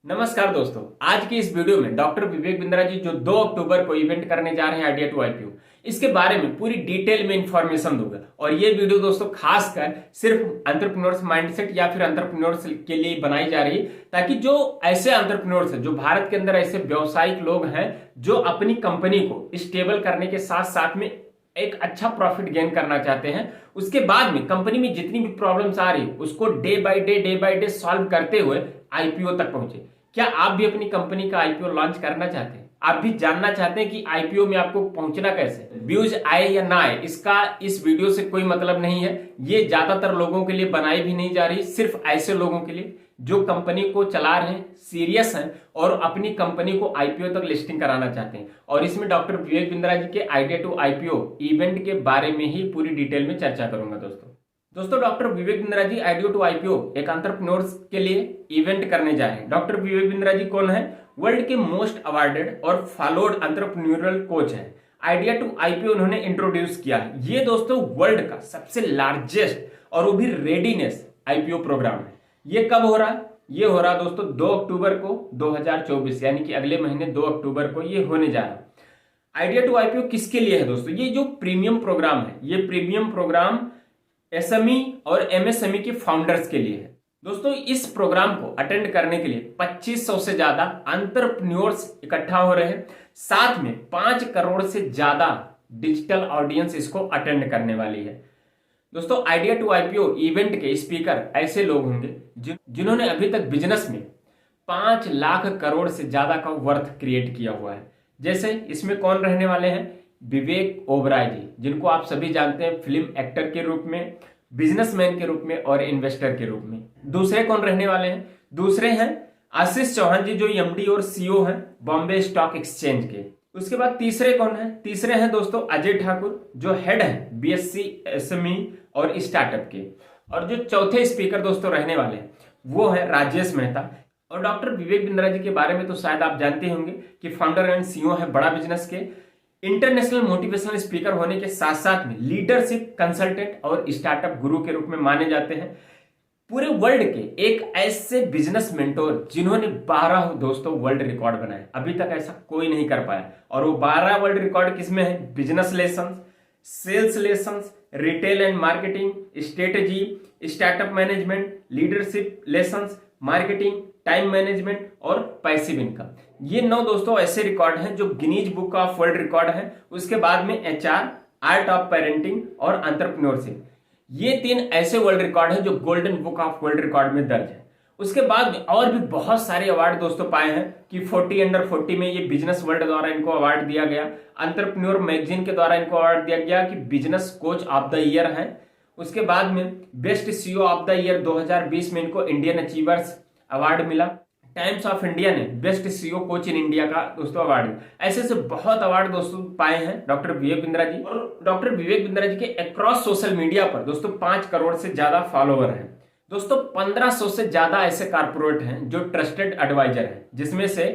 नमस्कार दोस्तों, आज की इस वीडियो में डॉक्टर विवेक बिंद्रा जी जो 2 अक्टूबर को इवेंट करने जा रहे हैं आइडिया टू आईपीओ, इसके बारे में पूरी डिटेल में इंफॉर्मेशन दूंगा। और ये वीडियो दोस्तों खासकर सिर्फ एंटरप्रेन्योर्स माइंडसेट या फिर एंटरप्रेन्योर्स के लिए बनाई जा रही है, ताकि जो ऐसे एंटरप्रेन्योर्स हैं, जो भारत के अंदर ऐसे व्यावसायिक लोग हैं जो अपनी कंपनी को स्टेबल करने के साथ साथ में एक अच्छा प्रॉफिट गेन करना चाहते हैं, उसके बाद में कंपनी में जितनी भी प्रॉब्लम्स आ रही है उसको डे बाय डे सॉल्व करते हुए आईपीओ तक पहुंचे। क्या आप भी अपनी कंपनी का आईपीओ लॉन्च करना चाहते हैं? आप भी जानना चाहते हैं कि आईपीओ में आपको पहुंचना कैसे? व्यूज आए या ना आए, इसका इस वीडियो से कोई मतलब नहीं है। ये ज्यादातर लोगों के लिए बनाई भी नहीं जा रही, सिर्फ ऐसे लोगों के लिए जो कंपनी को चला रहे हैं, सीरियस हैं और अपनी कंपनी को आईपीओ तक लिस्टिंग कराना चाहते हैं। और इसमें डॉक्टर विवेक बिंद्रा जी के आइडिया टू आईपीओ इवेंट के बारे में ही पूरी डिटेल में चर्चा करूंगा। दोस्तों doctor Vivek Bindra ji idea to IPO एक एंटरप्रेन्योर्स के लिए इवेंट करने जा रहे हैं। डॉक्टर विवेक बिंद्रा जी कौन है? वर्ल्ड के मोस्ट अवार्डेड और फॉलोड एंटरप्रेन्योरल कोच है। आइडिया टू आईपीओ उन्होंने इंट्रोड्यूस किया है। ये दोस्तों वर्ल्ड का सबसे लार्जेस्ट और वो भी रेडीनेस आईपीओ प्रोग्राम है। ये कब हो रहा है? ये हो रहा दोस्तों 2 अक्टूबर को 2024, यानी कि अगले महीने 2 अक्टूबर को ये होने जा रहा है। आइडिया टू आईपीओ किसके लिए है दोस्तों? ये जो प्रीमियम प्रोग्राम है, ये प्रीमियम प्रोग्राम एसएमई और एमएसएमई के फाउंडर्स के लिए है। दोस्तों इस प्रोग्राम को अटेंड करने के लिए 2500 से ज्यादा एंटरप्रेन्योर्स इकट्ठा हो रहे हैं। साथ में 5 करोड़ से ज्यादा डिजिटल ऑडियंस इसको अटेंड करने वाली है। दोस्तों आइडिया टू आईपीओ इवेंट के स्पीकर ऐसे लोग होंगे जिन्होंने अभी तक बिजनेस में 5 लाख करोड़ से ज्यादा का वर्थ क्रिएट किया हुआ है। जैसे इसमें कौन रहने वाले हैं? विवेक ओबराय जी, जिनको आप सभी जानते हैं फिल्म एक्टर के रूप में, बिजनेसमैन के रूप में और इन्वेस्टर के रूप में। दूसरे कौन रहने वाले हैं? दूसरे हैं आशीष चौहान जी, जो एमडी और सीईओ हैं बॉम्बे स्टॉक एक्सचेंज के। उसके बाद तीसरे कौन है? तीसरे हैं दोस्तों अजय ठाकुर, जो हेड है बीएससी एसएमई और स्टार्टअप के। और जो चौथे स्पीकर दोस्तों रहने वाले हैं वो है राजेश मेहता। और डॉक्टर विवेक बिंद्रा जी के बारे में तो शायद आप जानते होंगे कि फाउंडर एंड सीईओ है बड़ा बिजनेस के। इंटरनेशनल मोटिवेशनल स्पीकर होने के साथ साथ में लीडरशिप कंसल्टेंट और स्टार्टअप गुरु के रूप में माने जाते हैं। पूरे वर्ल्ड के एक ऐसे बिजनेस मेंटोर जिन्होंने 12 दोस्तों वर्ल्ड रिकॉर्ड बनाए, अभी तक ऐसा कोई नहीं कर पाया। और वो 12 वर्ल्ड रिकॉर्ड किसमें है? Business lesson, sales lesson, retail and marketing, strategy, startup management, leadership lesson, marketing, time management और पैसिव इनकम। ये 9 दोस्तों ऐसे रिकॉर्ड हैं जो Guinness book of world record है। उसके बाद में एचआर, आर्ट ऑफ पेरेंटिंग और एंटरप्रेन्योरशिप, ये 3 ऐसे वर्ल्ड रिकॉर्ड हैं जो golden book of world record में दर्ज है। उसके बाद में और भी बहुत सारे अवार्ड दोस्तों पाए हैं कि 40 अंडर 40 में ये बिजनेस वर्ल्ड द्वारा इनको अवार्ड दिया गया, एंटरप्रेन्योर मैगजीन के द्वारा इनको अवार्ड दिया गया कि business coach of the year है। उसके बाद में best CEO of the year 2020 में इनको इंडियन अचीवर्स अवार्ड मिला। टाइम्स ऑफ इंडिया ने best CEO coach in India का दोस्तों अवार्ड, ऐसे से बहुत अवार्ड दोस्तों पाए हैं डॉक्टर विवेक बिंद्रा जी। और डॉक्टर विवेक बिंद्रा जी के अक्रॉस सोशल मीडिया पर दोस्तों 5 करोड़ से ज्यादा फॉलोअर हैं। दोस्तों 1500 से ज्यादा ऐसे कारपोरेट हैं जो ट्रस्टेड एडवाइजर हैं, जिसमें से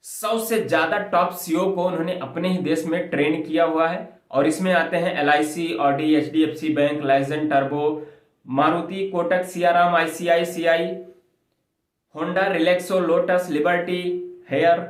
100 से ज्यादा टॉप सीईओ को उन्होंने अपने ही देश में ट्रेन किया हुआ है। और इसमें आते हैं एलआईसी, ऑडी, एचडीएफसी बैंक, लाइजेंड, Turbo, Maruti, Kotak, Siyaram, ICICI, Honda, Relaxo, Lotus, Liberty, Haier,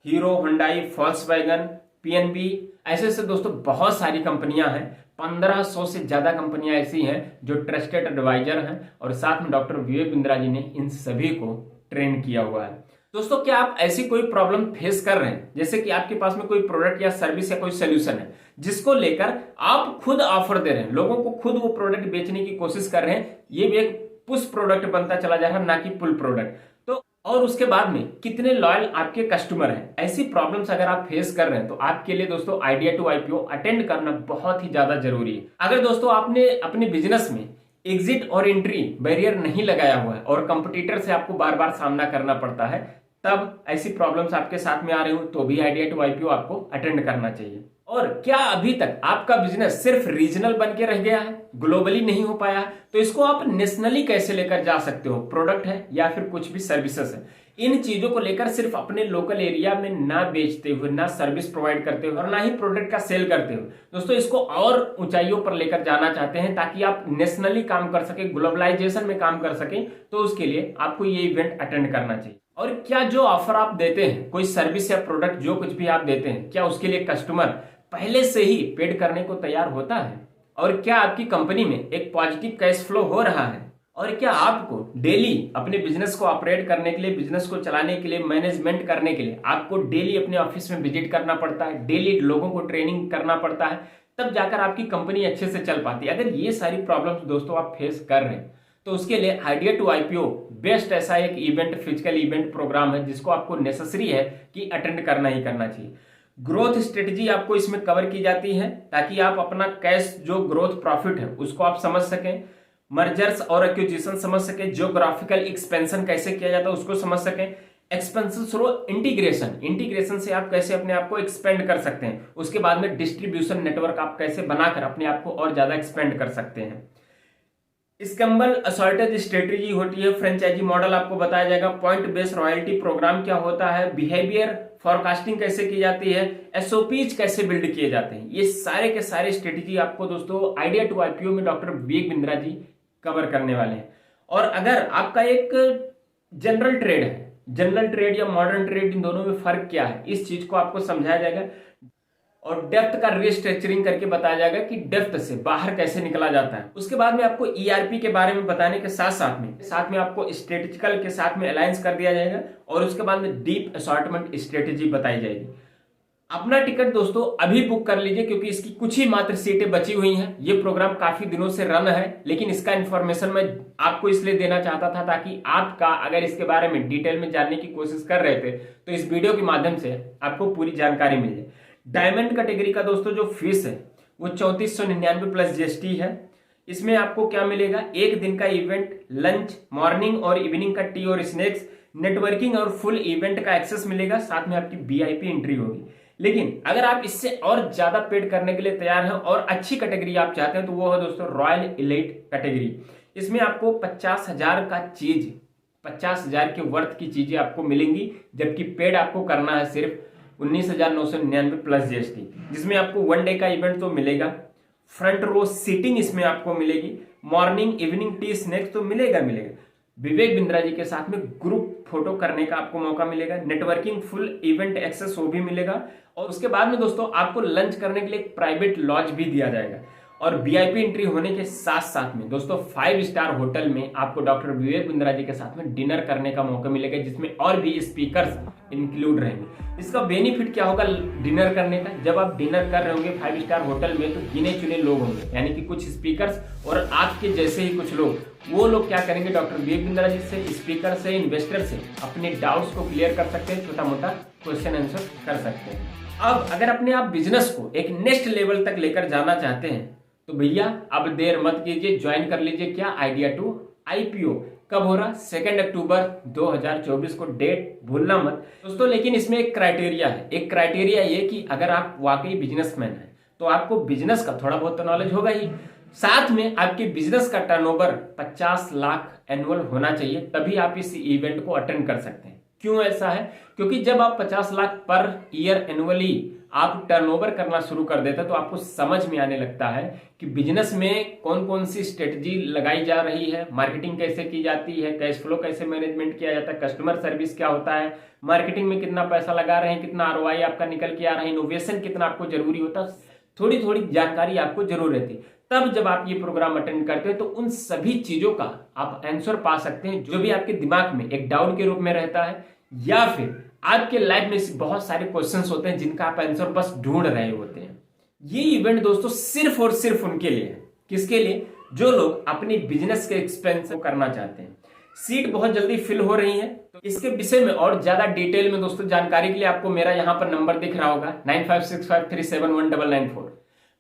Hero, Hyundai, Volkswagen, PNB, ऐसे से दोस्तों बहुत सारी कंपनियां हैं। 1500 से ज्यादा कंपनियां ऐसी हैं जो ट्रस्टेड एडवाइजर हैं। और साथ में डॉक्टर विवेक बिंद्रा जी ने इन सभी को ट्रेन किया हुआ है। दोस्तों क्या आप ऐसी कोई प्रॉब्लम फेस कर रहे हैं, जैसे कि आपके पास में कोई प्रोडक्ट या सर्विस या कोई सोल्यूशन है जिसको लेकर आप खुद ऑफर दे रहे हैं, लोगों को खुद वो प्रोडक्ट बेचने की कोशिश कर रहे हैं, ये भी एक पुश प्रोडक्ट बनता चला जा रहा है, ना कि पुल प्रोडक्ट। तो और उसके बाद में कितने लॉयल आपके कस्टमर हैं, ऐसी प्रॉब्लम्स अगर आप फेस कर रहे हैं तो आपके लिए दोस्तों आइडिया टू आईपीओ अटेंड करना बहुत ही ज्यादा जरूरी है। अगर दोस्तों आपने अपने बिजनेस में एग्जिट और एंट्री बैरियर नहीं लगाया हुआ है और कंपटीटर से आपको बार बार सामना करना पड़ता है, तब ऐसी प्रॉब्लम्स आपके साथ में आ रही हो तो भी आइडिया टू आईपीओ आपको अटेंड करना चाहिए। और क्या अभी तक आपका बिजनेस सिर्फ रीजनल बन के रह गया है, ग्लोबली नहीं हो पाया है, तो इसको आप नेशनली कैसे लेकर जा सकते हो? प्रोडक्ट है या फिर कुछ भी सर्विसेज है, इन चीजों को लेकर सिर्फ अपने लोकल एरिया में ना बेचते हुए, ना सर्विस प्रोवाइड करते हुए और ना ही प्रोडक्ट का सेल करते हुए दोस्तों इसको और ऊंचाइयों पर लेकर जाना चाहते हैं ताकि आप नेशनली काम कर सके, ग्लोबलाइजेशन में काम कर सके, तो उसके लिए आपको ये इवेंट अटेंड करना चाहिए। और क्या जो ऑफर आप देते हैं, कोई सर्विस या प्रोडक्ट जो कुछ भी आप देते हैं, क्या उसके लिए कस्टमर पहले से ही पेड करने को तैयार होता है? और क्या आपकी कंपनी में एक पॉजिटिव कैश फ्लो हो रहा है? और क्या आपको डेली अपने बिजनेस को ऑपरेट करने के लिए, बिजनेस को चलाने के लिए, मैनेजमेंट करने के लिए आपको डेली अपने ऑफिस में विजिट करना पड़ता है, डेली लोगों को ट्रेनिंग करना पड़ता है, तब जाकर आपकी कंपनी अच्छे से चल पाती है? अगर ये सारी प्रॉब्लम्स दोस्तों आप फेस कर रहे हैं तो उसके लिए आइडिया टू आईपीओ बेस्ट ऐसा एक इवेंट, फिजिकल इवेंट प्रोग्राम है जिसको आपको नेसेसरी है कि अटेंड करना ही करना चाहिए। ग्रोथ स्ट्रेटजी आपको इसमें कवर की जाती है ताकि आप अपना कैश जो ग्रोथ प्रॉफिट है उसको आप समझ सकें, मर्जर्स और एक्विजिशन समझ सकें, जियोग्राफिकल एक्सपेंशन कैसे किया जाता है उसको समझ सकें, एक्सपेंशन थ्रू इंटीग्रेशन, इंटीग्रेशन से आप कैसे अपने आप को एक्सपेंड कर सकते हैं, उसके बाद में डिस्ट्रीब्यूशन नेटवर्क आप कैसे बनाकर अपने आप को और ज्यादा एक्सपेंड कर सकते हैं। स्कैम्बल असॉर्टेड स्ट्रेटेजी होती है, फ्रेंचाइजी मॉडल आपको बताया जाएगा, पॉइंट बेस्ड रॉयल्टी प्रोग्राम क्या होता है, बिहेवियर फॉरकास्टिंग कैसे की जाती है, एसओपीज कैसे बिल्ड किए जाते हैं, ये सारे के सारे स्ट्रेटेजी आपको दोस्तों आइडिया टू आईपीओ में डॉक्टर विवेक बिंद्रा जी कवर करने वाले हैं। और अगर आपका एक जनरल ट्रेड है, जनरल ट्रेड या मॉडर्न ट्रेड, इन दोनों में फर्क क्या है, इस चीज को आपको समझाया जाएगा और डेप्थ का रिस्ट्रक्चरिंग करके बताया जाएगा कि डेप्थ से बाहर कैसे निकला जाता है। उसके बाद में आपको ईआरपी के बारे में बताने के साथ में आपको स्ट्रेटेजिकल के साथ में अलायंस कर दिया जाएगा और उसके बाद में डीप असॉर्टमेंट स्ट्रेटेजी बताई जाएगी। अपना टिकट दोस्तों अभी बुक कर लीजिए क्योंकि इसकी कुछ ही मात्र सीटें बची हुई हैं। ये प्रोग्राम काफी दिनों से रन है, लेकिन इसका इन्फॉर्मेशन मैं आपको इसलिए देना चाहता था ताकि आपका अगर इसके बारे में डिटेल में जानने की कोशिश कर रहे थे तो इस वीडियो के माध्यम से आपको पूरी जानकारी मिल जाए। डायमंड कैटेगरी का दोस्तों जो फीस है वो 3499 प्लस जीएसटी है। इसमें आपको क्या मिलेगा, एक दिन का इवेंट, लंच, मॉर्निंग और इवनिंग का टी और स्नैक्स, नेटवर्किंग और फुल इवेंट का एक्सेस मिलेगा, साथ में आपकी वीआईपी एंट्री होगी। लेकिन अगर आप इससे और ज्यादा पेड करने के लिए तैयार हैं और अच्छी कैटेगरी आप चाहते हैं तो वो है दोस्तों रॉयल एलीट कैटेगरी। इसमें आपको 50,000 का चीज, 50,000 के वर्थ की चीजें आपको मिलेंगी, जबकि पेड आपको करना है सिर्फ 19,999 प्लस जीएसटी, जिसमें आपको वन डे का इवेंट तो मिलेगा, फ्रंट रो सीटिंग इसमें आपको मिलेगी, मॉर्निंग इवनिंग टी स्नैक्स तो मिलेगा। विवेक बिंद्रा जी के साथ में ग्रुप फोटो करने का आपको मौका मिलेगा, नेटवर्किंग फुल इवेंट एक्सेस वो भी मिलेगा और उसके बाद में दोस्तों आपको लंच करने के लिए एक प्राइवेट लॉज भी दिया जाएगा। और वीआईपी एंट्री होने के साथ साथ में दोस्तों 5 स्टार होटल में आपको डॉक्टर विवेक बिंद्रा जी के साथ में डिनर करने का मौका मिलेगा, जिसमें और भी स्पीकर्स इंक्लूड रहेंगे। इसका बेनिफिट क्या होगा डिनर करने का, जब आप डिनर कर रहे होंगे 5 स्टार होटल में तो गिने चुने लोग होंगे, यानी कि कुछ स्पीकर्स और आपके जैसे ही कुछ लोग, वो लोग क्या करेंगे, डॉक्टर विवेक बिंद्रा जी से, स्पीकर से, इन्वेस्टर से अपने डाउट्स को क्लियर कर सकते हैं, छोटा मोटा क्वेश्चन आंसर कर सकते हैं। अब अगर अपने आप बिजनेस को एक नेक्स्ट लेवल तक लेकर जाना चाहते हैं तो भैया अब देर मत कीजिए, ज्वाइन कर लीजिए क्या, आइडिया टू आईपीओ। कब हो रहा, 2 अक्टूबर 2024 को, डेट भूलना मत दोस्तों। लेकिन इसमें एक क्राइटेरिया है, एक क्राइटेरिया ये कि अगर आप वाकई बिजनेसमैन हैं तो आपको बिजनेस का थोड़ा बहुत तो नॉलेज होगा ही, साथ में आपके बिजनेस का टर्नओवर 50 लाख एनुअल होना चाहिए, तभी आप इस इवेंट को अटेंड कर सकते हैं। क्यों ऐसा है, क्योंकि जब आप 50 लाख पर ईयर एनुअली आप टर्नओवर करना शुरू कर देते हैं तो आपको समझ में आने लगता है कि बिजनेस में कौन कौन सी स्ट्रेटजी लगाई जा रही है, मार्केटिंग कैसे की जाती है, कैश फ्लो कैसे मैनेजमेंट किया जाता है, कस्टमर सर्विस क्या होता है, मार्केटिंग में कितना पैसा लगा रहे हैं, कितना आरओआई आपका निकल के आ रहा है, इनोवेशन कितना आपको जरूरी होता है, थोड़ी थोड़ी जानकारी आपको जरूर रहती है। तब जब आप ये प्रोग्राम अटेंड करते हैं तो उन सभी चीजों का आप आंसर पा सकते हैं जो भी आपके दिमाग में एक डाउट के रूप में रहता है, या फिर आपके लाइफ में बहुत सारे क्वेश्चंस होते हैं जिनका आप आंसर बस ढूंढ रहे होते हैं। ये इवेंट दोस्तों सिर्फ और सिर्फ उनके लिए है, किसके लिए, जो लोग अपनी बिजनेस के एक्सपेंस को करना चाहते हैं। सीट बहुत जल्दी फिल हो रही है, तो इसके विषय में और ज्यादा डिटेल में दोस्तों जानकारी के लिए आपको मेरा यहाँ पर नंबर दिख रहा होगा 9565371994।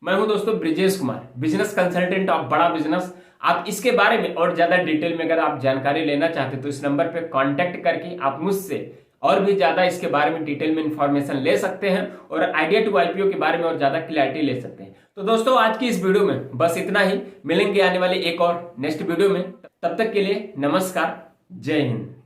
मैं हूं दोस्तों Brijesh Kumar, business consultant of बड़ा बिजनेस। आप इसके बारे में और ज्यादा डिटेल में अगर आप जानकारी लेना चाहते हैं तो इस नंबर पे कांटेक्ट करके आप मुझसे और भी ज्यादा इसके बारे में डिटेल में इंफॉर्मेशन ले सकते हैं और आइडिया टू आईपीओ के बारे में और ज्यादा क्लैरिटी ले सकते हैं। तो दोस्तों आज की इस वीडियो में बस इतना ही, मिलेंगे आने वाले एक और नेक्स्ट वीडियो में। तब तक के लिए नमस्कार, जय हिंद।